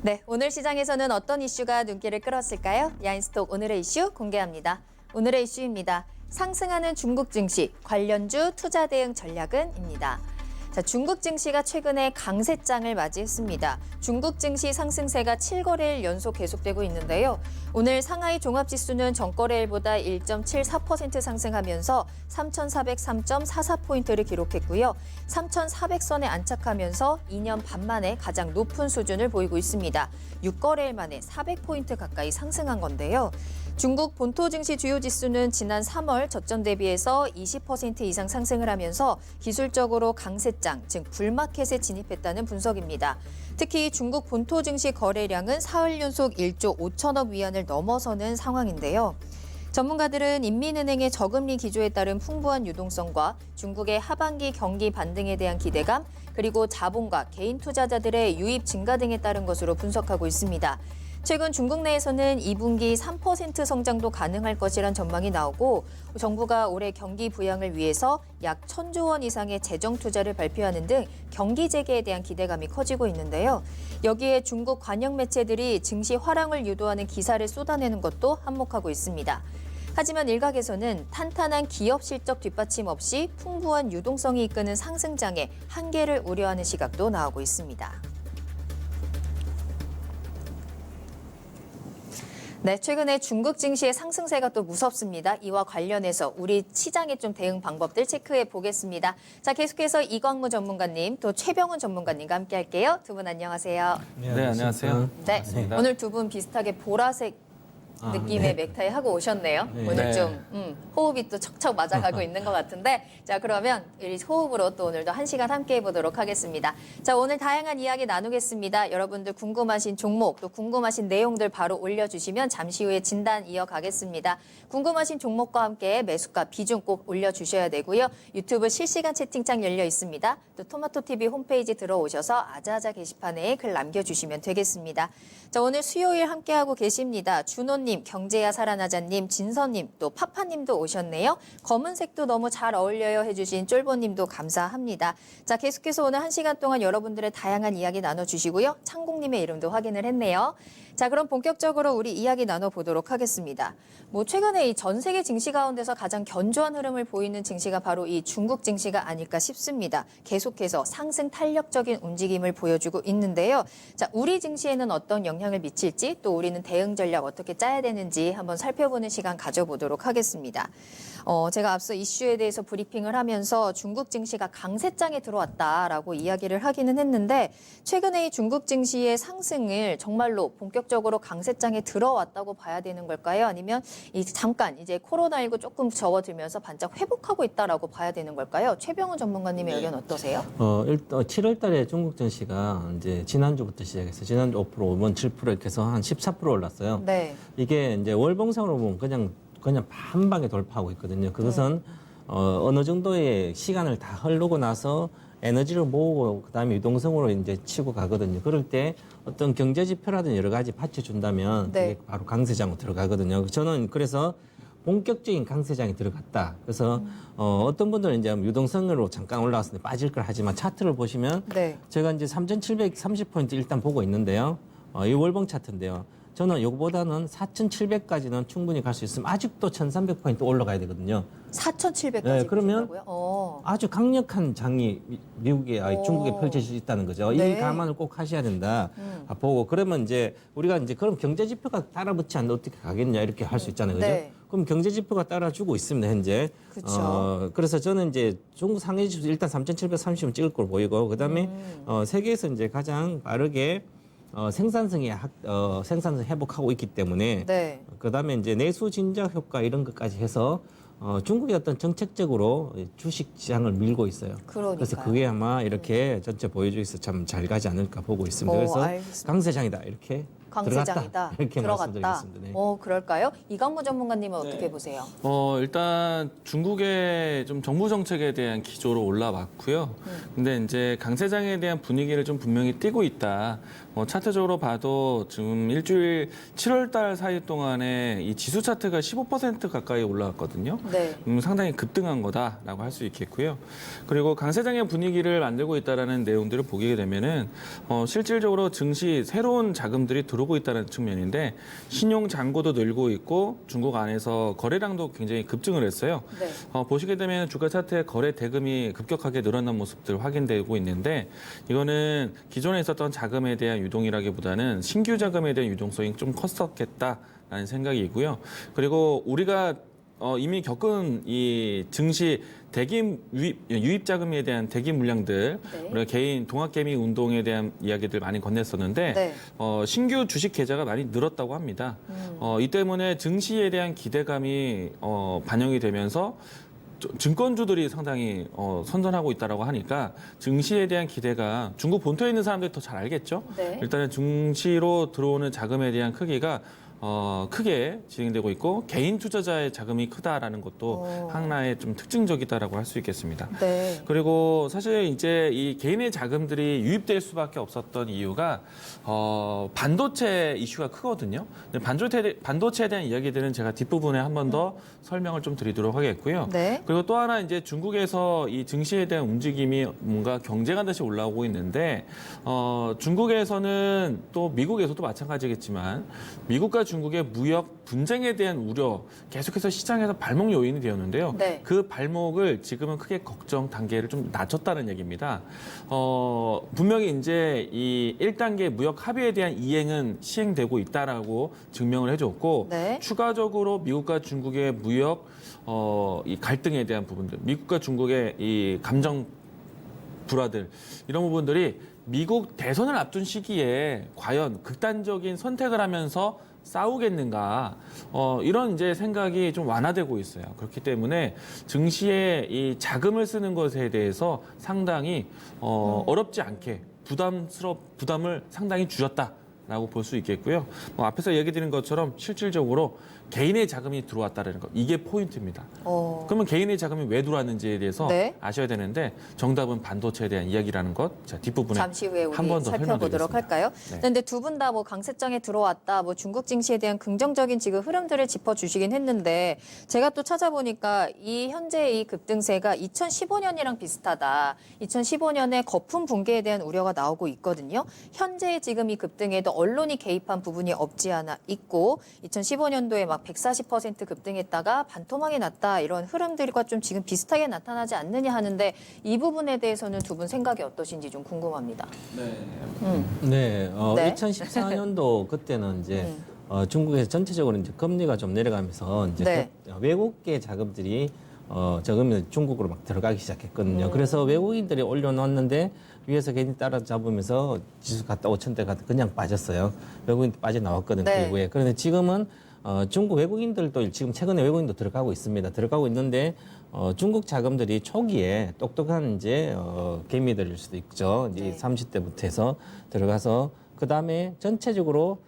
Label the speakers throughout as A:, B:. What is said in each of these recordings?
A: 네, 오늘 시장에서는 어떤 이슈가 눈길을 끌었을까요? 야인스톡 오늘의 이슈 공개합니다. 오늘의 이슈입니다. 상승하는 중국 증시, 관련주 투자 대응 전략은입니다. 자, 중국 증시가 최근에 강세장을 맞이했습니다. 중국 증시 상승세가 7거래일 연속 계속되고 있는데요. 오늘 상하이 종합지수는 전거래일보다 1.74% 상승하면서 3,403.44포인트를 기록했고요. 3,400선에 안착하면서 2년 반 만에 가장 높은 수준을 보이고 있습니다. 6거래일 만에 400포인트 가까이 상승한 건데요. 중국 본토 증시 주요 지수는 지난 3월 저점 대비해서 20% 이상 상승을 하면서 기술적으로 강세장, 즉 불마켓에 진입했다는 분석입니다. 특히 중국 본토 증시 거래량은 사흘 연속 1조 5천억 위안을 넘어서는 상황인데요. 전문가들은 인민은행의 저금리 기조에 따른 풍부한 유동성과 중국의 하반기 경기 반등에 대한 기대감, 그리고 자본과 개인 투자자들의 유입 증가 등에 따른 것으로 분석하고 있습니다. 최근 중국 내에서는 2분기 3% 성장도 가능할 것이란 전망이 나오고 정부가 올해 경기 부양을 위해서 약 1,000조 원 이상의 재정 투자를 발표하는 등 경기 재개에 대한 기대감이 커지고 있는데요. 여기에 중국 관영 매체들이 증시 화랑을 유도하는 기사를 쏟아내는 것도 한몫하고 있습니다. 하지만 일각에서는 탄탄한 기업 실적 뒷받침 없이 풍부한 유동성이 이끄는 상승장의 한계를 우려하는 시각도 나오고 있습니다. 네, 최근에 중국 증시의 상승세가 또 무섭습니다. 이와 관련해서 우리 시장의 좀 대응 방법들 체크해 보겠습니다. 자, 계속해서 이광무 전문가님, 또 최병훈 전문가님과 함께 할게요. 두 분 안녕하세요.
B: 네, 안녕하세요.
A: 네,
B: 반갑습니다.
A: 오늘 두 분 비슷하게 보라색 느낌의 넥타이 하고 오셨네요.
B: 네.
A: 오늘
B: 네.
A: 좀 호흡이 또 척척 맞아가고 있는 것 같은데, 자, 그러면 이 호흡으로 또 오늘도 1시간 함께 해보도록 하겠습니다. 자, 오늘 다양한 이야기 나누겠습니다. 여러분들 궁금하신 종목, 또 궁금하신 내용들 바로 올려주시면 잠시 후에 진단 이어가겠습니다. 궁금하신 종목과 함께 매수가 비중 꼭 올려주셔야 되고요. 유튜브 실시간 채팅창 열려 있습니다. 또 토마토TV 홈페이지 들어오셔서 아자아자 게시판에 글 남겨주시면 되겠습니다. 자, 오늘 수요일 함께하고 계십니다. 준호님, 경제야 살아나자님, 진서님, 또 파파님도 오셨네요. 검은색도 너무 잘 어울려요 해주신 쫄보님도 감사합니다. 자, 계속해서 오늘 1시간 동안 여러분들의 다양한 이야기 나눠주시고요. 창공님의 이름도 확인을 했네요. 자, 그럼 본격적으로 우리 이야기 나눠보도록 하겠습니다. 최근에 이 전 세계 증시 가운데서 가장 견조한 흐름을 보이는 증시가 바로 이 중국 증시가 아닐까 싶습니다. 계속해서 상승 탄력적인 움직임을 보여주고 있는데요. 자, 우리 증시에는 어떤 영향을 미칠지, 또 우리는 대응 전략 어떻게 짜야 되는지 한번 살펴보는 시간 가져보도록 하겠습니다. 제가 앞서 이슈에 대해서 브리핑을 하면서 중국 증시가 강세장에 들어왔다라고 이야기를 하기는 했는데, 최근에 이 중국 증시의 상승을 정말로 본격적으로 강세장에 들어왔다고 봐야 되는 걸까요? 아니면 잠깐 이제 코로나19 조금 접어들면서 반짝 회복하고 있다라고 봐야 되는 걸까요? 최병훈 전문가님의 의견 어떠세요?
B: 일단 7월 달에 중국 증시가 이제 지난주부터 시작해서 지난주 5%, 이번 7% 이렇게 해서 한 14% 올랐어요.
A: 네.
B: 이게 이제 월봉상으로 보면 그냥 한 방에 돌파하고 있거든요. 그것은 어느 정도의 시간을 다 흐르고 나서 에너지를 모으고 그다음에 유동성으로 이제 치고 가거든요. 그럴 때 어떤 경제 지표라든지 여러 가지 받쳐준다면
A: 네.
B: 그게 바로 강세장으로 들어가거든요. 저는 그래서 본격적인 강세장에 들어갔다. 그래서 어떤 분들은 이제 유동성으로 잠깐 올라왔을 때 빠질 걸 하지만 차트를 보시면
A: 네.
B: 제가 이제 3,730포인트 일단 보고 있는데요. 이 월봉 차트인데요. 저는 이거보다는 4,700까지는 충분히 갈 수 있으면 아직도 1,300포인트 올라가야 되거든요.
A: 4,700까지
B: 네, 그러면
A: 보신다고요?
B: 아주 강력한 장이 미국에, 중국에 펼쳐질 수 있다는 거죠.
A: 네.
B: 이 감안을 꼭 하셔야 된다. 보고 그러면 이제 우리가 이제 그럼 경제 지표가 따라붙지 않는데 어떻게 가겠냐 이렇게 할 수 있잖아요, 그죠?
A: 네.
B: 그럼 경제 지표가 따라주고 있습니다, 현재.
A: 그쵸.
B: 그래서 저는 이제 중국 상해 지수 일단 3,730은 찍을 걸 보이고 그다음에 세계에서 이제 가장 빠르게 생산성 회복하고 있기 때문에
A: 네.
B: 그다음에 이제 내수 진작 효과 이런 것까지 해서 중국이 어떤 정책적으로 주식 시장을 밀고 있어요.
A: 그러니까요.
B: 그래서 그게 아마 이렇게 전체 보여주기서 참 잘 가지 않을까 보고 있습니다. 그래서
A: 알겠습니다.
B: 강세장이다 이렇게
A: 강세장이다.
B: 들어갔다. 이렇게
A: 들어갔다.
B: 말씀드리겠습니다. 네.
A: 그럴까요? 이강무 전문가님은 어떻게 보세요?
C: 일단 중국의 좀 정부 정책에 대한 기조로 올라왔고요. 근데 이제 강세장에 대한 분위기를 좀 분명히 띄고 있다. 차트적으로 봐도 지금 일주일 7월 달 사이 동안에 이 지수 차트가 15% 가까이 올라왔거든요.
A: 네.
C: 상당히 급등한 거다라고 할 수 있겠고요. 그리고 강세장의 분위기를 만들고 있다라는 내용들을 보게 되면은 실질적으로 증시 새로운 자금들이 들어오고 있다는 측면인데 신용 잔고도 늘고 있고 중국 안에서 거래량도 굉장히 급증을 했어요.
A: 네.
C: 보시게 되면 주가 차트의 거래 대금이 급격하게 늘어난 모습들 확인되고 있는데 이거는 기존에 있었던 자금에 대한 유동이라기보다는 신규 자금에 대한 유동성이 좀 컸었겠다라는 생각이고요. 그리고 우리가 이미 겪은 이 증시 대기 유입 자금에 대한 대기 물량들,
A: 네.
C: 우리가 개인 동학개미 운동에 대한 이야기들 많이 건넸었는데
A: 네.
C: 신규 주식 계좌가 많이 늘었다고 합니다. 이 때문에 증시에 대한 기대감이 반영이 되면서 증권주들이 상당히 선전하고 있다라고 하니까 증시에 대한 기대가 중국 본토에 있는 사람들이 더 잘 알겠죠.
A: 네.
C: 일단은 증시로 들어오는 자금에 대한 크기가 크게 진행되고 있고 개인 투자자의 자금이 크다라는 것도 하나의 좀 특징적이다라고 할 수 있겠습니다.
A: 네.
C: 그리고 사실 이제 이 개인의 자금들이 유입될 수밖에 없었던 이유가 반도체 이슈가 크거든요. 근데 반도체에 대한 이야기들은 제가 뒷부분에 한 번 더 설명을 좀 드리도록 하겠고요.
A: 네.
C: 그리고 또 하나 이제 중국에서 이 증시에 대한 움직임이 뭔가 경쟁한 듯이 올라오고 있는데 중국에서는 또 미국에서도 마찬가지겠지만 미국과 중국의 무역 분쟁에 대한 우려 계속해서 시장에서 발목 요인이 되었는데요.
A: 네.
C: 그 발목을 지금은 크게 걱정 단계를 좀 낮췄다는 얘기입니다. 분명히 이제 이 1단계 무역 합의에 대한 이행은 시행되고 있다라고 증명을 해줬고
A: 네.
C: 추가적으로 미국과 중국의 무역 이 갈등에 대한 부분들, 미국과 중국의 이 감정 불화들 이런 부분들이 미국 대선을 앞둔 시기에 과연 극단적인 선택을 하면서 싸우겠는가 이런 이제 생각이 좀 완화되고 있어요. 그렇기 때문에 증시에 이 자금을 쓰는 것에 대해서 상당히 어렵지 않게 부담을 상당히 줄였다라고 볼 수 있겠고요. 앞에서 얘기 드린 것처럼 실질적으로 개인의 자금이 들어왔다는 것 이게 포인트입니다. 그러면 개인의 자금이 왜 들어왔는지에 대해서
A: 네.
C: 아셔야 되는데 정답은 반도체에 대한 이야기라는 것. 자, 뒷부분에
A: 잠시 후에 우리
C: 한 번 더
A: 살펴보도록
C: 설명드리겠습니다.
A: 할까요?
C: 네.
A: 근데 두 분 다 뭐 강세장에 들어왔다, 뭐 중국 증시에 대한 긍정적인 지금 흐름들을 짚어주시긴 했는데 제가 또 찾아보니까 이 현재 이 급등세가 2015년이랑 비슷하다. 2015년에 거품 붕괴에 대한 우려가 나오고 있거든요. 현재 지금 이 급등에도 언론이 개입한 부분이 없지 않아 있고 2015년도에 막 140% 급등했다가 반토막이 났다 이런 흐름들과 좀 지금 비슷하게 나타나지 않느냐 하는데 이 부분에 대해서는 두 분 생각이 어떠신지 좀 궁금합니다.
B: 네,
A: 네.
B: 2014년도 그때는 이제 중국에서 전체적으로 이제 금리가 좀 내려가면서 이제
A: 네.
B: 외국계 자금들이 저금이 중국으로 막 들어가기 시작했거든요. 그래서 외국인들이 올려놓았는데 위에서 괜히 따라잡으면서 지수 갔다 5천대 갔다 그냥 빠졌어요. 외국인 빠져나왔거든요.
A: 네.
B: 그 이후에. 그런데 지금은 중국 외국인들도 지금 최근에 외국인도 들어가고 있습니다. 들어가고 있는데 중국 자금들이 초기에 똑똑한 이제 개미들일 수도 있죠. 이제
A: 네.
B: 30대부터 해서 들어가서 그 다음에 전체적으로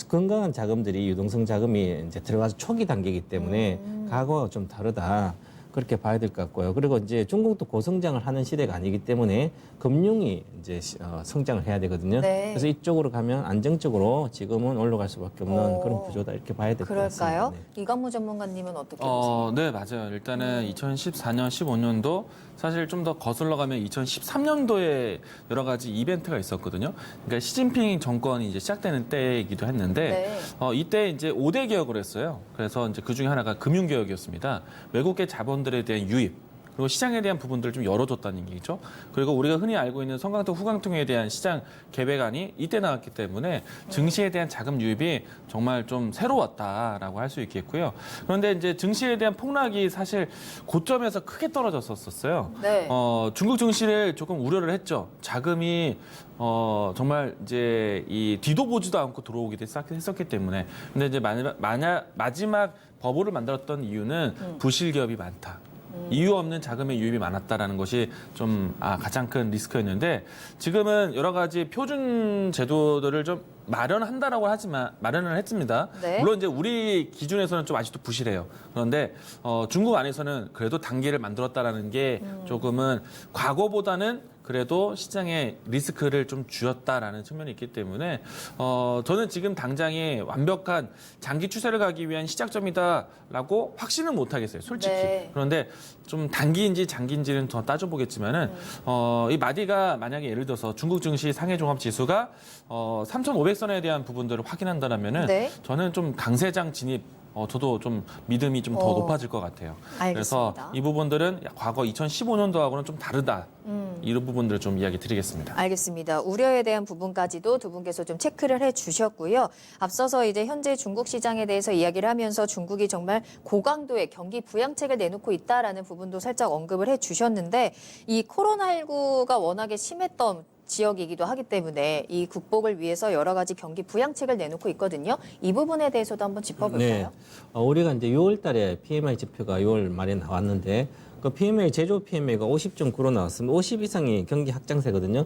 B: 건강한 자금들이 유동성 자금이 이제 들어가서 초기 단계이기 때문에 과거와 좀 다르다. 그렇게 봐야 될 것 같고요. 그리고 이제 중국도 고성장을 하는 시대가 아니기 때문에 금융이 이제 성장을 해야 되거든요.
A: 네.
B: 그래서 이쪽으로 가면 안정적으로 지금은 올라갈 수밖에 없는 그런 구조다 이렇게 봐야 될 것 같습니다.
A: 그럴까요?
B: 네.
A: 이강무 전문가님은 어떻게 보세요?
C: 네, 맞아요. 일단은 2014년, 15년도 사실 좀 더 거슬러 가면 2013년도에 여러 가지 이벤트가 있었거든요. 그러니까 시진핑 정권이 이제 시작되는 때이기도 했는데 이때 이제 5대 개혁을 했어요. 그래서 이제 그 중에 하나가 금융 개혁이었습니다. 외국계 자본들에 대한 유입 그리고 시장에 대한 부분들을 좀 열어줬다는 얘기죠. 그리고 우리가 흔히 알고 있는 성강통, 후강통에 대한 시장 개배관이 이때 나왔기 때문에 증시에 대한 자금 유입이 정말 좀 새로웠다라고 할 수 있겠고요. 그런데 이제 증시에 대한 폭락이 사실 고점에서 크게 떨어졌었어요.
A: 네.
C: 중국 증시를 조금 우려를 했죠. 자금이 정말 이제 이 뒤도 보지도 않고 들어오기도 했었기 때문에. 근데 이제 마지막 버블을 만들었던 이유는 부실 기업이 많다. 이유 없는 자금의 유입이 많았다라는 것이 좀 가장 큰 리스크였는데 지금은 여러 가지 표준 제도들을 좀 마련을 했습니다.
A: 네.
C: 물론 이제 우리 기준에서는 좀 아직도 부실해요. 그런데 중국 안에서는 그래도 단계를 만들었다라는 게 조금은 과거보다는 그래도 시장에 리스크를 좀 줄였다라는 측면이 있기 때문에 저는 지금 당장에 완벽한 장기 추세를 가기 위한 시작점이다라고 확신은 못 하겠어요, 솔직히.
A: 네.
C: 그런데 좀 단기인지 장기인지는 더 따져보겠지만은 이 마디가 만약에 예를 들어서 중국 증시 상해 종합 지수가 3,500선에 대한 부분들을 확인한다면은
A: 네.
C: 저는 좀 강세장 진입 저도 좀 믿음이 좀 더 높아질 것 같아요.
A: 알겠습니다.
C: 그래서 이 부분들은 과거 2015년도하고는 좀 다르다. 이런 부분들을 좀 이야기 드리겠습니다.
A: 알겠습니다. 우려에 대한 부분까지도 두 분께서 좀 체크를 해주셨고요. 앞서서 이제 현재 중국 시장에 대해서 이야기를 하면서 중국이 정말 고강도의 경기 부양책을 내놓고 있다라는 부분도 살짝 언급을 해주셨는데 이 코로나19가 워낙에 심했던 지역이기도 하기 때문에 이 극복을 위해서 여러 가지 경기 부양책을 내놓고 있거든요. 이 부분에 대해서도 한번 짚어볼까요?
B: 우리가 이제 6월 달에 PMI 지표가 6월 말에 나왔는데 그 PMI, 제조 PMI가 50.9로 나왔으면 50 이상이 경기 확장세거든요.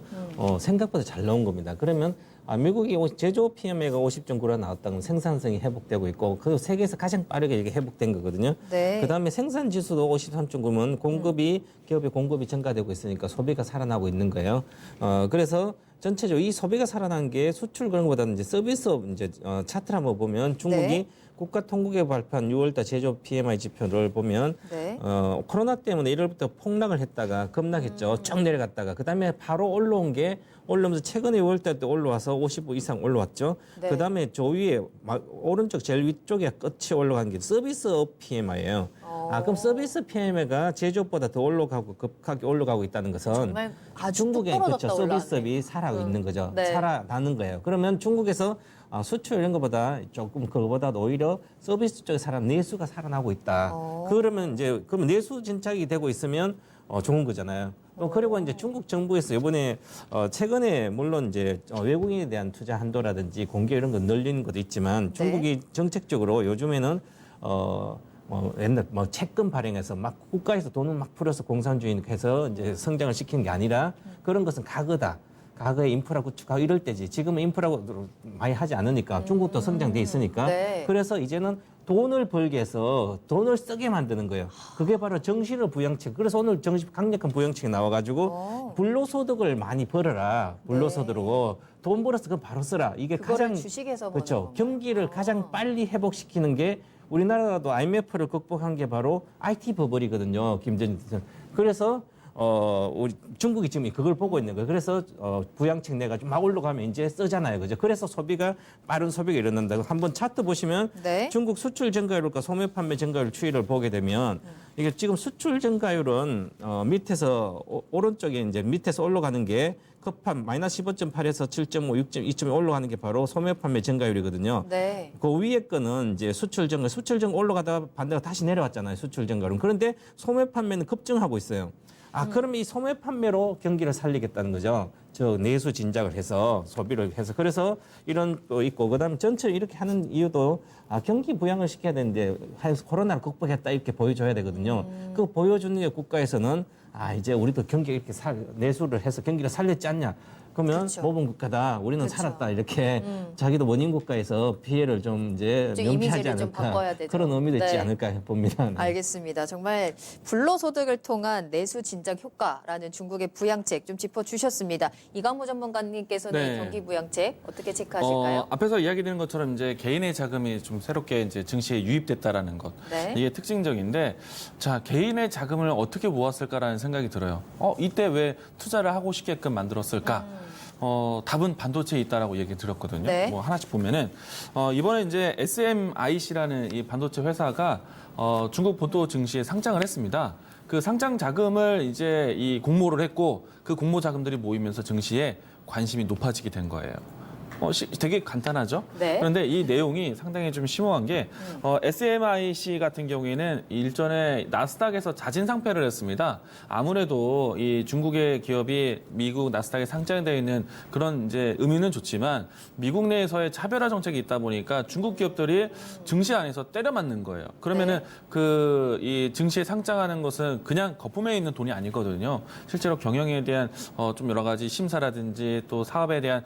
B: 생각보다 잘 나온 겁니다. 그러면 미국이 제조 PMI가 50.9로 나왔다는 생산성이 회복되고 있고 그 세계에서 가장 빠르게 이게 회복된 거거든요.
A: 네.
B: 그다음에 생산 지수도 53.9면 기업의 공급이 증가되고 있으니까 소비가 살아나고 있는 거예요. 그래서 전체적으로 이 소비가 살아난 게 수출 그런 것보다는 이제 서비스업 이제 차트를 한번 보면 중국이
A: 네.
B: 국가통계가 발표한 6월달 제조 PMI 지표를 보면
A: 네.
B: 코로나 때문에 1월부터 폭락을 했다가 급락했죠. 쭉 내려갔다가 그다음에 바로 올라오면서 최근에 6월달 때 올라와서 55 이상 올라왔죠.
A: 네.
B: 그다음에 저 위에 오른쪽 제일 위쪽에 끝이 올라간 게 서비스업 PMI예요. 그럼 서비스 PMI가 제조업보다 더 올라가고 급하게 올라가고 있다는 것은
A: 정말 아주
B: 중국의
A: 뚝 떨어졌다
B: 그렇죠.
A: 올라왔네.
B: 서비스업이 살아가고 있는 거죠.
A: 네.
B: 살아나는 거예요. 그러면 중국에서 수출 이런 것보다 조금 그거보다 오히려 서비스 쪽에 내수가 살아나고 있다. 그러면 내수 진작이 되고 있으면 좋은 거잖아요. 그리고 이제 중국 정부에서 이번에 최근에 물론 이제 외국인에 대한 투자 한도라든지 공개 이런 거 늘리는 것도 있지만 중국이 정책적으로 요즘에는 옛날 채권 발행해서 막 국가에서 돈을 막 풀어서 공산주의해서 이제 성장을 시키는 게 아니라 그런 것은 과거다. 과거에 인프라 구축하고 이럴 때지. 지금은 인프라로 많이 하지 않으니까 중국도 성장돼 있으니까.
A: 네.
B: 그래서 이제는 돈을 벌게 해서 돈을 쓰게 만드는 거예요. 그게 바로 정신의 부양책. 그래서 오늘 강력한 부양책이 나와가지고 불로소득을 많이 벌어라. 불로소득으로 돈 벌어서 그건 바로 쓰라. 이게
A: 그거를
B: 가장
A: 주식에서
B: 그렇죠.
A: 버는
B: 경기를 가장 빨리 회복시키는 게 우리나라도 IMF를 극복한 게 바로 IT 버블이거든요. 김전일 대선. 그래서 우리 중국이 지금 그걸 보고 있는 거예요. 그래서 부양책 내가지고 막 올라가면 이제 쓰잖아요. 그죠? 그래서 빠른 소비가 일어난다고. 한번 차트 보시면
A: 네.
B: 중국 수출 증가율과 소매 판매 증가율 추이를 보게 되면 이게 지금 수출 증가율은 밑에서 오른쪽에 이제 밑에서 올라가는 게 급한 마이너스 15.8에서 7.5, 6.2점 올라가는 게 바로 소매 판매 증가율이거든요.
A: 네.
B: 그 위에 거는 이제 수출 증가 올라가다가 반대가 다시 내려왔잖아요. 수출 증가율은. 그런데 소매 판매는 급증하고 있어요. 그럼 이 소매 판매로 경기를 살리겠다는 거죠. 내수 진작을 해서 소비를 해서 그래서 이런 거 있고 그다음에 전체로 이렇게 하는 이유도 경기 부양을 시켜야 되는데 코로나를 극복했다 이렇게 보여줘야 되거든요. 그 보여주는 게 국가에서는 이제 우리도 경기 이렇게 내수를 해서 경기를 살렸지 않냐. 그러면
A: 그렇죠.
B: 모범 국가다. 우리는
A: 그렇죠.
B: 살았다. 이렇게 자기도 원인 국가에서 피해를 좀 이제
A: 좀
B: 면피하지
A: 이미지를 좀 바꿔야
B: 않을까.
A: 되죠.
B: 그런 의미도 있지
A: 네.
B: 않을까 봅니다. 네.
A: 알겠습니다. 정말 불로소득을 통한 내수 진작 효과라는 중국의 부양책 좀 짚어주셨습니다. 이광무 전문가님께서는
C: 네.
A: 경기 부양책 어떻게 체크하실까요?
C: 앞에서 이야기드린 것처럼 이제 개인의 자금이 좀 새롭게 이제 증시에 유입됐다라는 것.
A: 네.
C: 이게 특징적인데, 자, 개인의 자금을 어떻게 모았을까라는 생각이 들어요. 이때 왜 투자를 하고 싶게끔 만들었을까? 답은 반도체에 있다라고 얘기 드렸거든요.
A: 네.
C: 뭐 하나씩 보면은, 이번에 이제 SMIC라는 이 반도체 회사가 중국 본토 증시에 상장을 했습니다. 그 상장 자금을 이제 이 공모를 했고 그 공모 자금들이 모이면서 증시에 관심이 높아지게 된 거예요. 되게 간단하죠.
A: 네.
C: 그런데 이 내용이 상당히 좀 심오한 게 SMIC 같은 경우에는 일전에 나스닥에서 자진 상패를 했습니다. 아무래도 이 중국의 기업이 미국 나스닥에 상장되어 있는 그런 이제 의미는 좋지만 미국 내에서의 차별화 정책이 있다 보니까 중국 기업들이 증시 안에서 때려 맞는 거예요. 그러면은 이 증시에 상장하는 것은 그냥 거품에 있는 돈이 아니거든요. 실제로 경영에 대한 좀 여러 가지 심사라든지 또 사업에 대한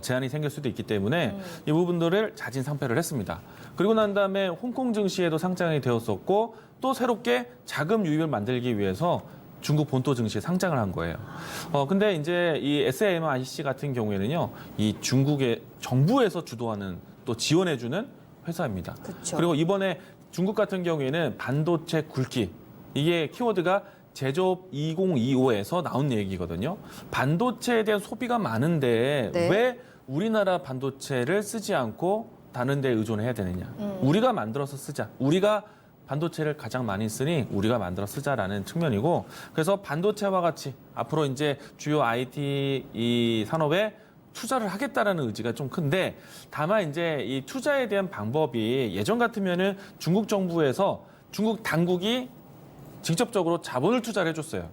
C: 제한이 생길 수도 있기 때문에 이 부분들을 자진 상패를 했습니다. 그리고 난 다음에 홍콩 증시에도 상장이 되었었고 또 새롭게 자금 유입을 만들기 위해서 중국 본토 증시에 상장을 한 거예요. 근데 이제 이 SMIC 같은 경우에는요, 이 중국의 정부에서 주도하는 또 지원해주는 회사입니다.
A: 그쵸.
C: 그리고 이번에 중국 같은 경우에는 반도체 굵기, 이게 키워드가 제조업 2025에서 나온 얘기거든요. 반도체에 대한 소비가 많은데
A: 네.
C: 왜 우리나라 반도체를 쓰지 않고 다른 데 의존해야 되느냐. 우리가 만들어서 쓰자. 우리가 반도체를 가장 많이 쓰니 우리가 만들어 쓰자라는 측면이고, 그래서 반도체와 같이 앞으로 이제 주요 IT 이 산업에 투자를 하겠다라는 의지가 좀 큰데, 다만 이제 이 투자에 대한 방법이 예전 같으면은 중국 정부에서 중국 당국이 직접적으로 자본을 투자를 해줬어요.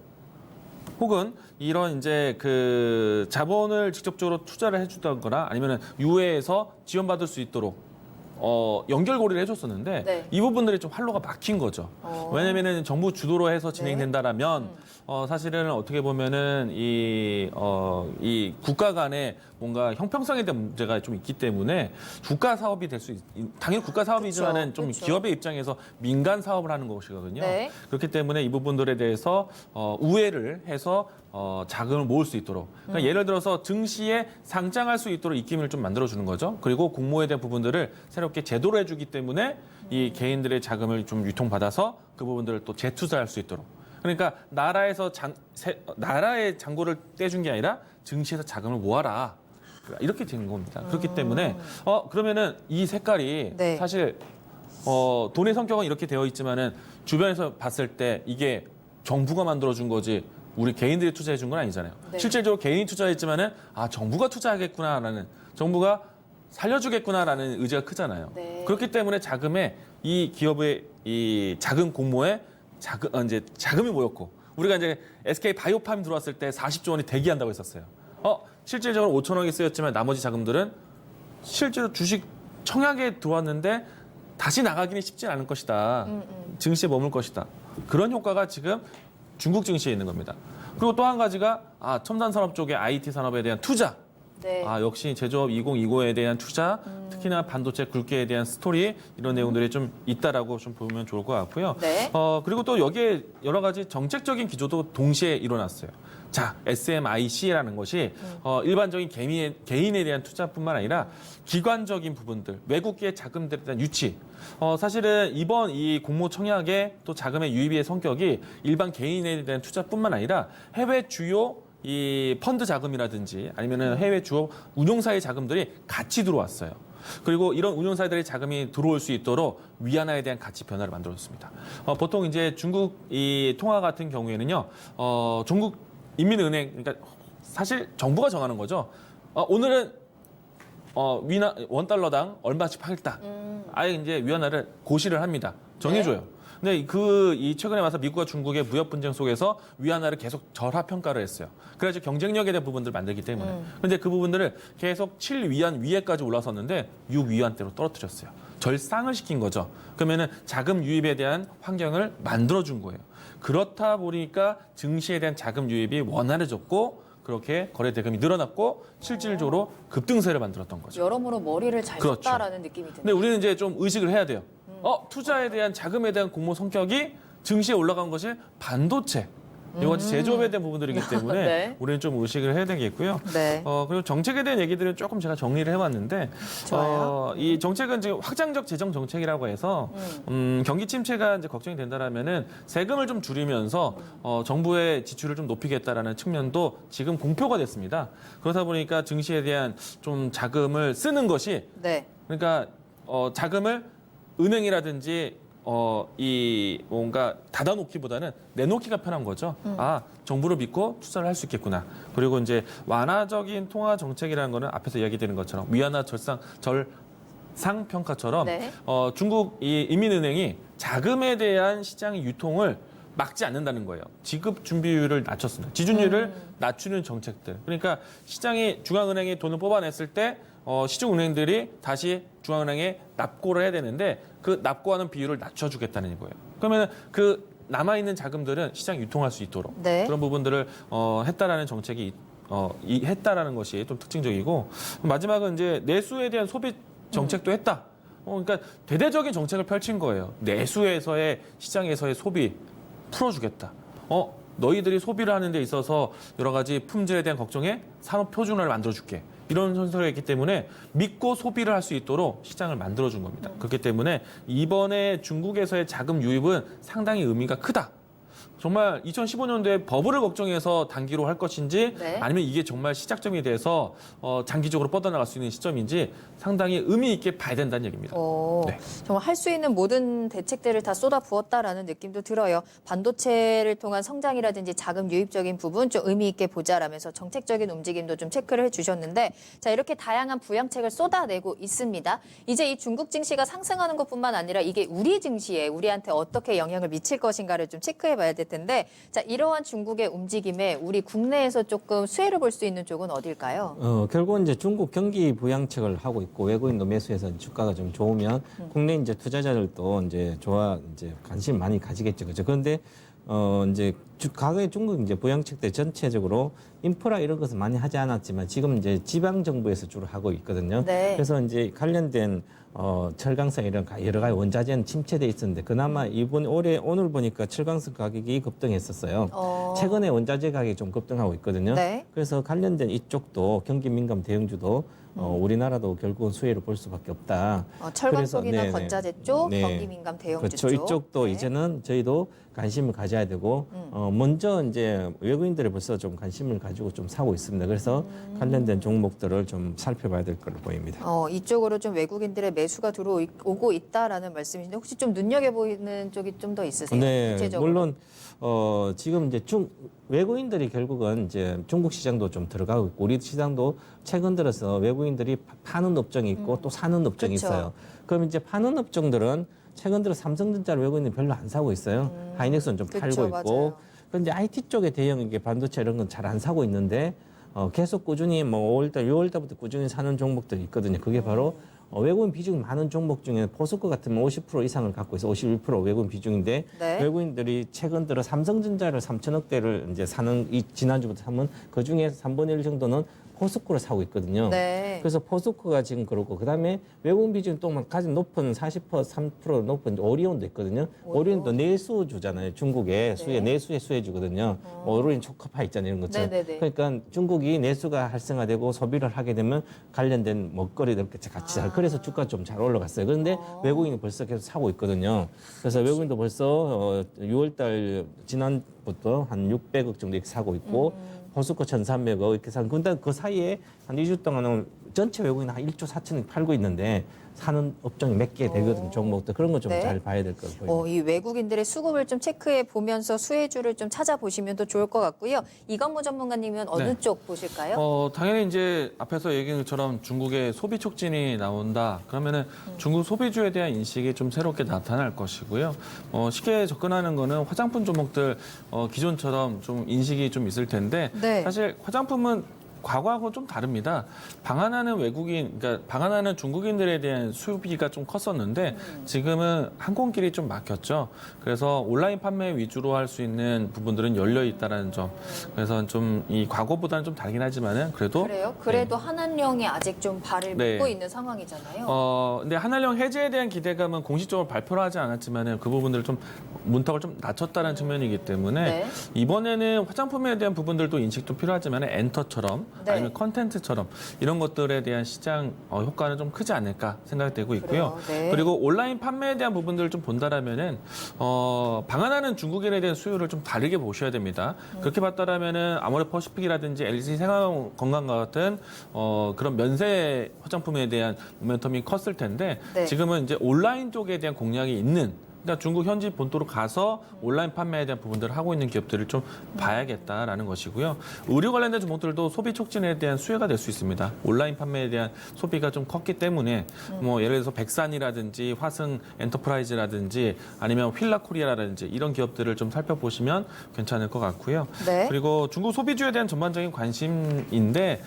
C: 혹은 이런 이제 그 자본을 직접적으로 투자를 해주다거나 아니면은 유해에서 지원받을 수 있도록 연결고리를 해줬었는데
A: 네.
C: 이 부분들이 좀 활로가 막힌 거죠. 왜냐면은 정부 주도로 해서 진행된다라면 사실은 어떻게 보면은 이 국가 간에 뭔가 형평성에 대한 문제가 좀 있기 때문에 국가 사업이 될 수 당연히 국가 사업이지만은
A: 그쵸,
C: 좀
A: 그쵸.
C: 기업의 입장에서 민간 사업을 하는 것이거든요.
A: 네.
C: 그렇기 때문에 이 부분들에 대해서 우회를 해서 자금을 모을 수 있도록. 그러니까 예를 들어서 증시에 상장할 수 있도록 입김을 좀 만들어주는 거죠. 그리고 공모에 대한 부분들을 새롭게 제도로 해주기 때문에 이 개인들의 자금을 좀 유통받아서 그 부분들을 또 재투자할 수 있도록. 그러니까 나라의 잔고를 떼준 게 아니라 증시에서 자금을 모아라. 이렇게 된 겁니다. 그렇기 때문에 그러면은 이 색깔이
A: 네.
C: 사실 돈의 성격은 이렇게 되어 있지만은 주변에서 봤을 때 이게 정부가 만들어준 거지 우리 개인들이 투자해 준 건 아니잖아요.
A: 네.
C: 실질적으로 개인이 투자했지만은 정부가 투자하겠구나라는, 정부가 살려주겠구나라는 의지가 크잖아요.
A: 네.
C: 그렇기 때문에 자금에 이 기업의 이 자금 공모에 이제 자금이 모였고, 우리가 이제 SK 바이오팜 들어왔을 때 40조 원이 대기한다고 했었어요. 실질적으로 5천억이 쓰였지만 나머지 자금들은 실제로 주식 청약에 들어왔는데 다시 나가기는 쉽지 않을 것이다. 증시에 머물 것이다. 그런 효과가 지금 중국 증시에 있는 겁니다. 그리고 또 한 가지가 첨단 산업 쪽의 IT 산업에 대한 투자.
A: 네.
C: 역시 제조업 2025에 대한 투자, 특히나 반도체 굵기에 대한 스토리, 이런 내용들이 좀 있다라고 좀 보면 좋을 것 같고요.
A: 네.
C: 그리고 또 여기에 여러 가지 정책적인 기조도 동시에 일어났어요. 자, SMIC라는 것이 일반적인 개인에 대한 투자뿐만 아니라 기관적인 부분들, 외국계 자금들에 대한 유치. 사실은 이번 이 공모 청약의 또 자금의 유입의 성격이 일반 개인에 대한 투자뿐만 아니라 해외 주요 이 펀드 자금이라든지 아니면은 해외 주요 운용사의 자금들이 같이 들어왔어요. 그리고 이런 운용사들의 자금이 들어올 수 있도록 위안화에 대한 가치 변화를 만들어줬습니다. 보통 이제 중국 이 통화 같은 경우에는요, 중국 인민은행, 그러니까 사실 정부가 정하는 거죠. 오늘은 $1달러당 얼마씩 팔겠다. 아예 이제 위안화를 고시를 합니다. 정해줘요. 근데 이 최근에 와서 미국과 중국의 무역 분쟁 속에서 위안화를 계속 절하 평가를 했어요. 그래서 경쟁력에 대한 부분들을 만들기 때문에. 그런데 그 부분들을 계속 7위안 위에까지 올라섰는데 6위안대로 떨어뜨렸어요. 절상을 시킨 거죠. 그러면은 자금 유입에 대한 환경을 만들어준 거예요. 그렇다 보니까 증시에 대한 자금 유입이 원활해졌고, 그렇게 거래 대금이 늘어났고 실질적으로 급등세를 만들었던 거죠.
A: 여러모로 머리를 잘
C: 그렇죠.
A: 썼다라는 느낌이 드네요.
C: 근데 우리는 이제 좀 의식을 해야 돼요. 투자에 대한 자금에 대한 공모 성격이 증시에 올라간 것이 반도체, 이것이 제조업에 대한 부분들이기 때문에
A: 네.
C: 우리는 좀 의식을 해야 되겠고요.
A: 네.
C: 그리고 정책에 대한 얘기들은 조금 제가 정리를 해왔는데,
A: 좋아요.
C: 이 정책은 지금 확장적 재정 정책이라고 해서 경기 침체가 이제 걱정이 된다라면은 세금을 좀 줄이면서 정부의 지출을 좀 높이겠다라는 측면도 지금 공표가 됐습니다. 그러다 보니까 증시에 대한 좀 자금을 쓰는 것이,
A: 네.
C: 그러니까 자금을 은행이라든지 이 뭔가 닫아놓기보다는 내놓기가 편한 거죠. 아, 정부를 믿고 투자를 할 수 있겠구나. 그리고 이제 완화적인 통화 정책이라는 거는 앞에서 이야기되는 것처럼 위안화 절상평가처럼
A: 네.
C: 중국 이 인민은행이 자금에 대한 시장의 유통을 막지 않는다는 거예요. 지급 준비율을 낮췄습니다. 지준율을 낮추는 정책들. 그러니까 시장이 중앙은행이 돈을 뽑아냈을 때 시중은행들이 다시 중앙은행에 납고를 해야 되는데 그 납고하는 비율을 낮춰주겠다는 거예요. 그러면 그 남아있는 자금들은 시장 유통할 수 있도록
A: 네.
C: 그런 부분들을 했다라는 정책이 했다라는 것이 좀 특징적이고 마지막은 이제 내수에 대한 소비 정책도 했다. 그러니까 대대적인 정책을 펼친 거예요. 내수에서의 시장에서의 소비 풀어주겠다. 너희들이 소비를 하는 데 있어서 여러 가지 품질에 대한 걱정에 산업 표준화를 만들어줄게. 이런 선서가 있기 때문에 믿고 소비를 할 수 있도록 시장을 만들어준 겁니다. 그렇기 때문에 이번에 중국에서의 자금 유입은 상당히 의미가 크다. 정말 2015년도에 버블을 걱정해서 단기로 할 것인지
A: 네.
C: 아니면 이게 정말 시작점이 돼서 장기적으로 뻗어나갈 수 있는 시점인지 상당히 의미 있게 봐야 된다는 얘기입니다. 네.
A: 정말 할 수 있는 모든 대책들을 다 쏟아부었다라는 느낌도 들어요. 반도체를 통한 성장이라든지 자금 유입적인 부분 좀 의미 있게 보자라면서 정책적인 움직임도 좀 체크를 해주셨는데 자 이렇게 다양한 부양책을 쏟아내고 있습니다. 이제 이 중국 증시가 상승하는 것뿐만 아니라 이게 우리 증시에 우리한테 어떻게 영향을 미칠 것인가를 좀 체크해봐야 될 텐데 자 이러한 중국의 움직임에 우리 국내에서 조금 수혜를 볼 수 있는 쪽은 어딜까요?
B: 결국은 이제 중국 경기 부양책을 하고 있고 외국인도 매수해서 주가가 좀 좋으면 국내 이제 투자자들도 이제 관심 많이 가지겠죠. 그죠? 그런데 이제 과거에 중국 이제 부양책들 전체적으로 인프라 이런 것은 많이 하지 않았지만 지금 이제 지방 정부에서 주로 하고 있거든요.
A: 네.
B: 그래서 이제 관련된 철강성 이런 여러 가지 원자재는 침체돼 있었는데 그나마 오늘 보니까 철강성 가격이 급등했었어요. 최근에 원자재 가격이 좀 급등하고 있거든요.
A: 네.
B: 그래서 관련된 이쪽도 경기 민감 대형주도 우리나라도 결국은 수혜를 볼 수밖에 없다.
A: 철강
B: 그래서,
A: 속이나
B: 네네.
A: 건자재 쪽,
B: 네.
A: 경기 민감 대형주
B: 그렇죠.
A: 쪽.
B: 이쪽도
A: 네.
B: 이제는 저희도 관심을 가져야 되고 먼저 이제 외국인들이 벌써 좀 관심을 가지고 좀 사고 있습니다. 그래서 관련된 종목들을 좀 살펴봐야 될 걸로 보입니다.
A: 이쪽으로 좀 외국인들의 매수가 들어오고 있다라는 말씀이신데 혹시 좀 눈여겨보이는 쪽이 좀 더 있으세요?
B: 네,
A: 구체적으로?
B: 물론 지금 이제 외국인들이 결국은 이제 중국 시장도 좀 들어가고 있고 우리 시장도 최근 들어서 외국인들이 파는 업종이 있고 또 사는 업종이
A: 그쵸.
B: 있어요. 그럼 이제 파는 업종들은 최근 들어 삼성전자를 외국인들이 별로 안 사고 있어요. 하이닉스는 좀
A: 그쵸,
B: 팔고 있고.
A: 맞아요.
B: 그런데 IT 쪽의 대형 이게 반도체 이런 건 잘 안 사고 있는데 계속 꾸준히 뭐 5월달, 6월달부터 꾸준히 사는 종목들이 있거든요. 그게 바로 외국인 비중이 많은 종목 중에 포스코 같으면 50% 이상을 갖고 있어 51% 외국인 비중인데
A: 네.
B: 외국인들이 최근 들어 삼성전자를 3천억대를 이제 사는 지난주부터 사면 그 중에 3분의 1 정도는 포스코를 사고 있거든요.
A: 네.
B: 그래서 포스코가 지금 그렇고 그다음에 외국인 비중이 또 가장 높은 3% 높은 오리온도 있거든요. 오리온도 내수주잖아요. 중국의
A: 네.
B: 내수의 수혜주거든요. 오리온 초코파 있잖아요. 이런 것처럼.
A: 네네네.
B: 그러니까 중국이 내수가 활성화되고 소비를 하게 되면 관련된 먹거리들 같이 잘 그래서 주가 좀 잘 올라갔어요. 그런데 외국인이 벌써 계속 사고 있거든요. 그래서 외국인도 벌써 6월달 지난부터 한 600억 정도 이렇게 사고 있고 포스코 1,300억 이렇게 사고 근데 그 사이에 한 2주 동안은 전체 외국인 한 1조 4천억 팔고 있는데 사는 업종이 몇 개 되거든요. 종목도 그런 거 좀 잘
A: 네.
B: 봐야 될 것 같아요.
A: 이 외국인들의 수급을 좀 체크해 보면서 수혜주를 좀 찾아보시면 또 좋을 것 같고요. 이건무 전문가님은 어느
C: 네.
A: 쪽 보실까요?
C: 당연히 이제 앞에서 얘기한 것처럼 중국의 소비 촉진이 나온다. 그러면은 중국 소비주에 대한 인식이 좀 새롭게 나타날 것이고요. 쉽게 접근하는 거는 화장품 종목들 기존처럼 좀 인식이 좀 있을 텐데
A: 네.
C: 사실 화장품은 과거하고 좀 다릅니다. 방한하는 그러니까 방한하는 중국인들에 대한 수요비가 좀 컸었는데 지금은 항공길이 좀 막혔죠. 그래서 온라인 판매 위주로 할 수 있는 부분들은 열려 있다라는 점. 그래서 좀 이 과거보다는 좀 다르긴 하지만은 그래도
A: 그래요? 그래도 한한령이 아직 좀 발을
C: 네.
A: 묶고 있는 상황이잖아요.
C: 근데 한한령 해제에 대한 기대감은 공식적으로 발표를 하지 않았지만은 그 부분들을 좀 문턱을 좀 낮췄다는 측면이기 때문에
A: 네.
C: 이번에는 화장품에 대한 부분들도 인식도 필요하지만 엔터처럼
A: 네.
C: 아니면 컨텐츠처럼 이런 것들에 대한 시장 효과는 좀 크지 않을까 생각되고 있고요.
A: 그래요. 네.
C: 그리고 온라인 판매에 대한 부분들을 좀 본다라면은 방한하는 중국인에 대한 수요를 좀 다르게 보셔야 됩니다. 그렇게 봤다라면은 아모레퍼시픽이라든지 LG 생활건강과 같은 그런 면세 화장품에 대한 모멘텀이 컸을 텐데
A: 네.
C: 지금은 이제 온라인 쪽에 대한 공략이 있는 그러니까 중국 현지 본토로 가서 온라인 판매에 대한 부분들을 하고 있는 기업들을 좀 봐야겠다라는 것이고요. 의료 관련된 종목들도 소비 촉진에 대한 수혜가 될 수 있습니다. 온라인 판매에 대한 소비가 좀 컸기 때문에 뭐 예를 들어서 백산이라든지 화승 엔터프라이즈라든지 아니면 휠라코리아라든지 이런 기업들을 좀 살펴보시면 괜찮을 것 같고요.
A: 네.
C: 그리고 중국 소비주에 대한 전반적인 관심인데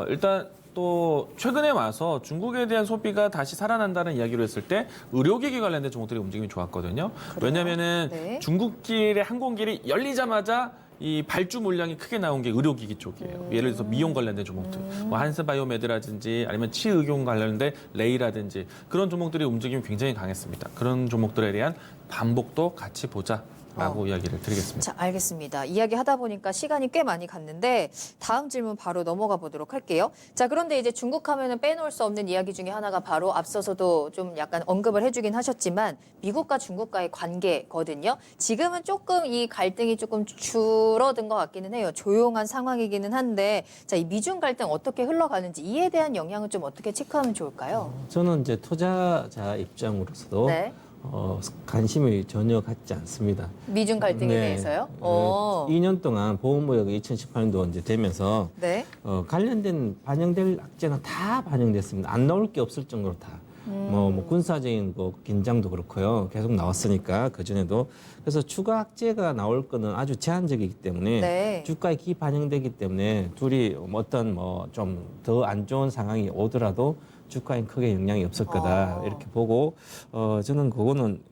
C: 일단 또 최근에 와서 중국에 대한 소비가 다시 살아난다는 이야기를 했을 때 의료기기 관련된 종목들의 움직임이 좋았거든요. 왜냐면은
A: 네.
C: 중국길의 항공길이 열리자마자 이 발주 물량이 크게 나온 게 의료기기 쪽이에요. 예를 들어서 미용 관련된 종목들, 뭐 한스바이오메드라든지 아니면 치의용 관련된 레이라든지 그런 종목들의 움직임이 굉장히 강했습니다. 그런 종목들에 대한 반복도 같이 보자라고 이야기를 드리겠습니다.
A: 자, 알겠습니다. 이야기 하다 보니까 시간이 꽤 많이 갔는데 다음 질문 바로 넘어가 보도록 할게요. 자, 그런데 이제 중국 하면은 빼놓을 수 없는 이야기 중에 하나가 바로 앞서서도 좀 약간 언급을 해주긴 하셨지만 미국과 중국과의 관계거든요. 지금은 조금 이 갈등이 조금 줄어든 것 같기는 해요. 조용한 상황이기는 한데 자, 이 미중 갈등 어떻게 흘러가는지 이에 대한 영향은 좀 어떻게 체크하면 좋을까요?
B: 저는 이제 투자자 입장으로서도
A: 네.
B: 관심이 전혀 갖지 않습니다.
A: 미중 갈등에
B: 네.
A: 대해서요?
B: 2년 동안 보험무역이 2018년도 이제 되면서
A: 네.
B: 관련된 반영될 악재가 다 반영됐습니다. 안 나올 게 없을 정도로 다. 뭐 군사적인 거 긴장도 그렇고요. 계속 나왔으니까 그전에도. 그래서 추가 악재가 나올 거는 아주 제한적이기 때문에
A: 네.
B: 주가에 기 반영되기 때문에 둘이 어떤 뭐 좀 더 안 좋은 상황이 오더라도 주가에 크게 영향이 없을 거다 이렇게 보고 저는 그거는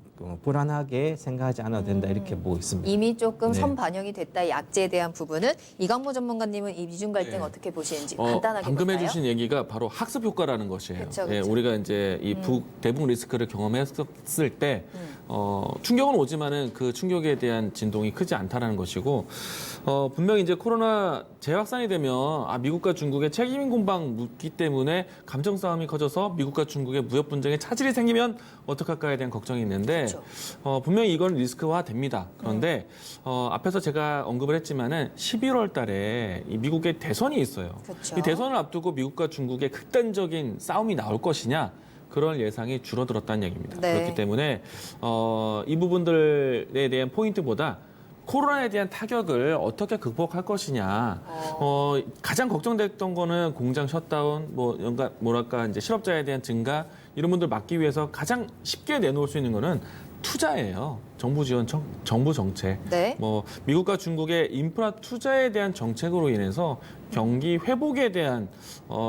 B: 불안하게 생각하지 않아도 된다 이렇게 보고 있습니다.
A: 이미 조금
B: 네.
A: 선 반영이 됐다 이 악재에 대한 부분은 이광모 전문가님은 이 미중 갈등
C: 네.
A: 어떻게 보시는지 간단하게
C: 방금
A: 볼까요?
C: 해주신 얘기가 바로 학습 효과라는 것이에요.
A: 그쵸,
C: 예,
A: 그쵸.
C: 우리가 이제 이 대북 리스크를 경험했을 때 충격은 오지만은 그 충격에 대한 진동이 크지 않다라는 것이고 분명히 이제 코로나 재확산이 되면 미국과 중국의 책임인 공방 묻기 때문에 감정 싸움이 커져서 미국과 중국의 무역 분쟁에 차질이 생기면 어떡할까에 대한 걱정이 있는데
A: 그쵸.
C: 분명히 이건 리스크화 됩니다. 그런데 앞에서 제가 언급을 했지만은 11월 달에 이 미국의 대선이 있어요.
A: 그쵸.
C: 이 대선을 앞두고 미국과 중국의 극단적인 싸움이 나올 것이냐 그런 예상이 줄어들었다는 얘기입니다.
A: 네.
C: 그렇기 때문에 이 부분들에 대한 포인트보다 코로나에 대한 타격을 어떻게 극복할 것이냐. 가장 걱정됐던 거는 공장 셧다운, 뭐랄까 이제 실업자에 대한 증가 이런 분들 막기 위해서 가장 쉽게 내놓을 수 있는 거는 투자예요. 정부 지원, 정부 정책.
A: 네.
C: 뭐 미국과 중국의 인프라 투자에 대한 정책으로 인해서 경기 회복에 대한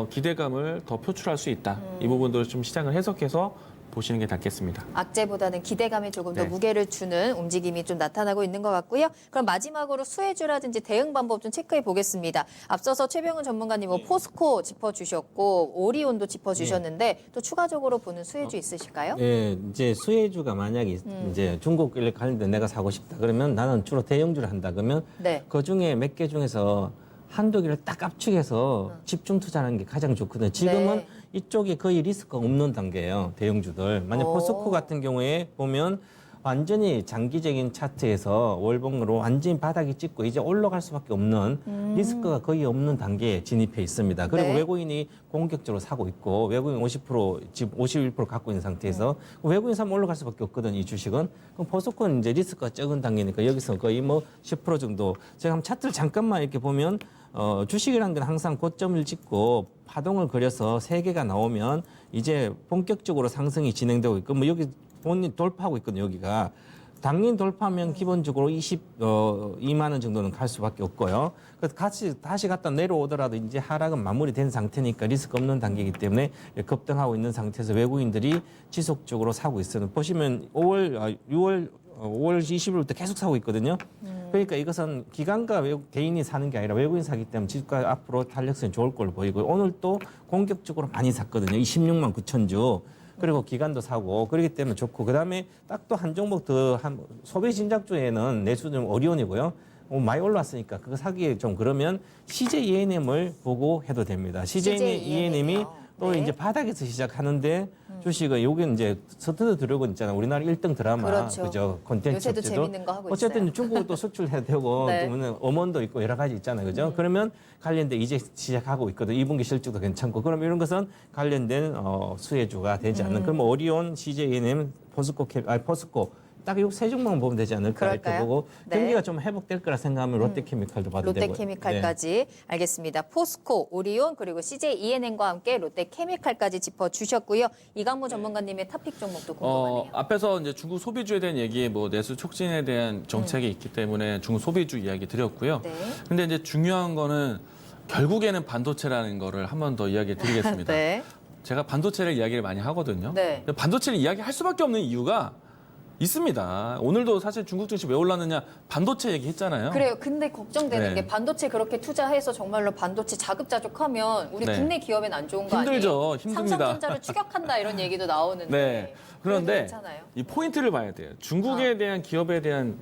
C: 기대감을 더 표출할 수 있다. 이 부분들을 좀 시장을 해석해서 보시는 게 낫겠습니다.
A: 악재보다는 기대감에 조금 더
C: 네.
A: 무게를 주는 움직임이 좀 나타나고 있는 것 같고요. 그럼 마지막으로 수혜주라든지 대응 방법 좀 체크해 보겠습니다. 앞서서 최병훈 전문가님 포스코 짚어주셨고 오리온도 짚어주셨는데 또 추가적으로 보는 수혜주 있으실까요?
B: 네, 이제 수혜주가 만약에 이제 중국 일 관련된 내가 사고 싶다 그러면 나는 주로 대형주를 한다 그러면
A: 네.
B: 그 중에 몇 개 중에서 한두 개를 딱 압축해서 집중 투자하는 게 가장 좋거든요. 지금은
A: 네.
B: 이쪽이 거의 리스크가 없는 단계예요. 대형주들. 만약
A: 오.
B: 포스코 같은 경우에 보면 완전히 장기적인 차트에서 월봉으로 완전히 바닥이 찍고 이제 올라갈 수밖에 없는 리스크가 거의 없는 단계에 진입해 있습니다. 그리고
A: 네.
B: 외국인이 공격적으로 사고 있고 외국인 50% 지금 51% 갖고 있는 상태에서 외국인 사면 올라갈 수밖에 없거든 이 주식은. 그럼 포스코는 이제 리스크가 적은 단계니까 여기서 거의 뭐 10% 정도. 제가 한번 차트를 잠깐만 이렇게 보면 주식이라는 건 항상 고점을 찍고 파동을 그려서 세 개가 나오면 이제 본격적으로 상승이 진행되고 있고 뭐 여기 본인 돌파하고 있거든요. 여기가 당연히 돌파하면 기본적으로 22만 원 정도는 갈 수밖에 없고요. 그래서 다시 갔다 내려오더라도 이제 하락은 마무리된 상태니까 리스크 없는 단계이기 때문에 급등하고 있는 상태에서 외국인들이 지속적으로 사고 있어요. 보시면 5월 20일부터 계속 사고 있거든요. 그러니까 이것은 기관과 개인이 사는 게 아니라 외국인 사기 때문에 주가 앞으로 탄력성이 좋을 걸로 보이고 오늘 또 공격적으로 많이 샀거든요. 26만 9천 주. 그리고 기관도 사고 그렇기 때문에 좋고 그다음에 딱 또 한 종목 더 소비 신작주에는 내수 좀 어려운이고요. 많이 올랐으니까 그거 사기에 좀 그러면 CJ ENM을 보고 해도 됩니다. CJ ENM이 또
A: 네.
B: 이제 바닥에서 시작하는데 주식은 여기는 이제 서투드 드래곤 있잖아요. 우리나라 1등 드라마
A: 그렇죠.
B: 그죠? 콘텐츠
A: 요새도
B: 업체도.
A: 재밌는 거 하고
B: 어쨌든
A: 있어요.
B: 중국도 수출해야 되고
A: 네.
B: 또 음원도 있고 여러 가지 있잖아요. 그죠? 그러면 관련된 이제 시작하고 있거든. 2분기 실적도 괜찮고. 그럼 이런 것은 관련된 수혜주가 되지 않는. 그럼 오리온, CJ ENM 포스코 딱 이 세 종목만 보면 되지 않을까 이렇게
A: 그럴까요?
B: 보고
A: 네.
B: 경기가 좀 회복될 거라 생각하면 롯데케미칼도 봐도 되고요.
A: 롯데케미칼까지 알겠습니다. 포스코, 오리온 그리고 CJ ENM과 함께 롯데케미칼까지 짚어주셨고요. 이강무 전문가님의 탑픽 종목도 궁금하네요.
C: 앞에서 이제 중국 소비주에 대한 얘기에 뭐 내수 촉진에 대한 정책이 있기 때문에 중국 소비주 이야기 드렸고요.
A: 네.
C: 근데 이제 중요한 거는 결국에는 반도체라는 거를 한 번 더 이야기 드리겠습니다.
A: 네.
C: 제가 반도체를 이야기를 많이 하거든요.
A: 네.
C: 근데 반도체를 이야기할 수밖에 없는 이유가 있습니다. 오늘도 사실 중국 증시 왜 올랐느냐 반도체 얘기했잖아요.
A: 그래요. 근데 걱정되는
C: 네.
A: 게 반도체 그렇게 투자해서 정말로 반도체 자급자족하면 우리
C: 네.
A: 국내 기업엔 안 좋은 거 아니에요?
C: 힘들죠. 힘듭니다.
A: 삼성전자를 추격한다 이런 얘기도 나오는데.
C: 네.
A: 그래도
C: 그런데
A: 괜찮아요.
C: 이 포인트를 봐야 돼요. 중국에 대한 기업에 대한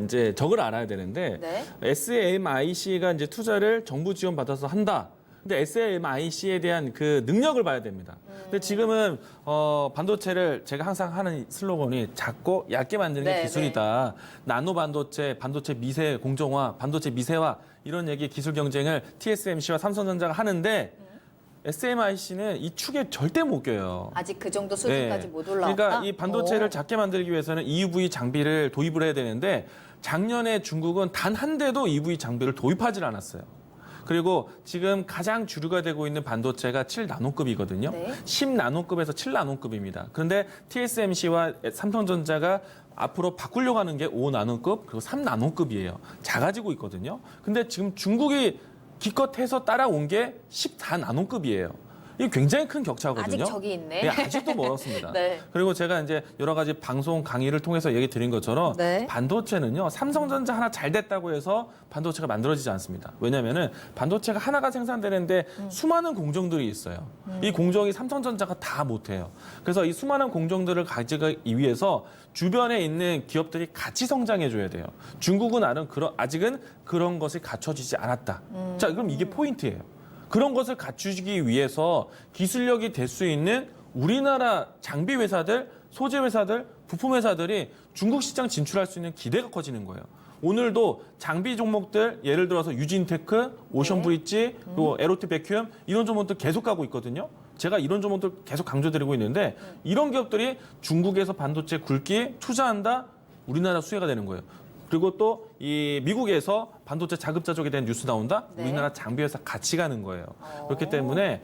C: 이제 적을 알아야 되는데
A: 네.
C: SMIC가 이제 투자를 정부 지원 받아서 한다. 근데 SMIC에 대한 그 능력을 봐야 됩니다. 근데 지금은 반도체를 제가 항상 하는 슬로건이 작고 얇게 만드는 게
A: 네,
C: 기술이다. 나노 반도체, 반도체 미세 공정화, 반도체 미세화 이런 얘기 기술 경쟁을 TSMC와 삼성전자가 하는데 SMIC는 이 축에 절대 못 껴요.
A: 아직 그 정도 수준까지
C: 네.
A: 못 올라왔다.
C: 그러니까 이 반도체를
A: 오.
C: 작게 만들기 위해서는 EUV 장비를 도입을 해야 되는데 작년에 중국은 단 한 대도 EUV 장비를 도입하지 않았어요. 그리고 지금 가장 주류가 되고 있는 반도체가 7나노급이거든요.
A: 네.
C: 10나노급에서 7나노급입니다. 그런데 TSMC와 삼성전자가 앞으로 바꾸려고 하는 게 5나노급 그리고 3나노급이에요. 작아지고 있거든요. 근데 지금 중국이 기껏해서 따라온 게 14나노급이에요. 이게 굉장히 큰 격차거든요.
A: 아직 저기 있네.
C: 네, 아직도 멀었습니다.
A: 네.
C: 그리고 제가 이제 여러 가지 방송 강의를 통해서 얘기 드린 것처럼
A: 네.
C: 반도체는요. 삼성전자 하나 잘 됐다고 해서 반도체가 만들어지지 않습니다. 왜냐하면은 반도체가 하나가 생산되는데 수많은 공정들이 있어요. 이 공정이 삼성전자가 다 못해요. 그래서 이 수많은 공정들을 가지기 위해서 주변에 있는 기업들이 같이 성장해 줘야 돼요. 중국은 아직은 그런 것이 갖춰지지 않았다. 자, 그럼 이게 포인트예요. 그런 것을 갖추기 위해서 기술력이 될 수 있는 우리나라 장비 회사들, 소재 회사들, 부품 회사들이 중국 시장 진출할 수 있는 기대가 커지는 거예요. 오늘도 장비 종목들 예를 들어서 유진테크, 오션브릿지, 또 에로티 베큐엄 이런 종목들 계속 가고 있거든요. 제가 이런 종목들 계속 강조드리고 있는데 이런 기업들이 중국에서 반도체 굵기 투자한다, 우리나라 수혜가 되는 거예요. 그리고 또 이 미국에서 반도체 자급자족에 대한 뉴스 나온다?
A: 네.
C: 우리나라 장비회사 같이 가는 거예요. 그렇기 때문에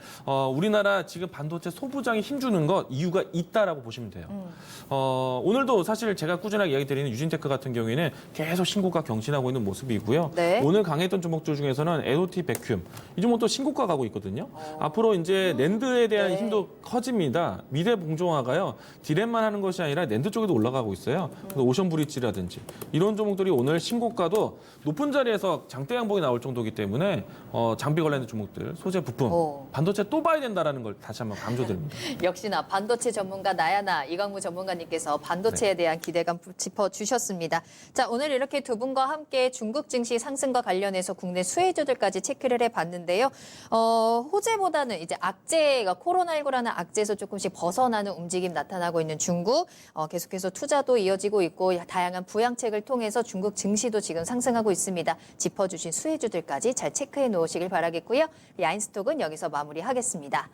C: 우리나라 지금 반도체 소부장이 힘주는 것 이유가 있다라고 보시면 돼요. 오늘도 사실 제가 꾸준하게 이야기 드리는 유진테크 같은 경우에는 계속 신고가 경신하고 있는 모습이고요.
A: 네.
C: 오늘 강했던 종목들 중에서는 에로티 베큐엄 이 종목도 신고가 가고 있거든요. 앞으로 이제 낸드에 대한
A: 네.
C: 힘도 커집니다. 미래 봉종화가요. 디램만 하는 것이 아니라 낸드 쪽에도 올라가고 있어요. 그래서 오션 브릿지라든지 이런 종목들이 오늘 신고가도 높은 자리에서 장대 양봉이 나올 정도이기 때문에 장비 관련된 종목들, 소재 부품,
A: 오.
C: 반도체 또 봐야 된다라는 걸 다시 한번 강조드립니다.
A: 역시나 반도체 전문가 나야나 이강무 전문가님께서 반도체에 대한 기대감 짚어주셨습니다. 자, 오늘 이렇게 두 분과 함께 중국 증시 상승과 관련해서 국내 수혜주들까지 체크를 해봤는데요. 호재보다는 이제 악재가 코로나19라는 악재에서 조금씩 벗어나는 움직임 나타나고 있는 중국. 계속해서 투자도 이어지고 있고 다양한 부양책을 통해서 중국 증시도 지금 상승하고 있습니다. 짚어주신 수혜주들까지 잘 체크해 놓으시길 바라겠고요. 야인스톡은 여기서 마무리하겠습니다.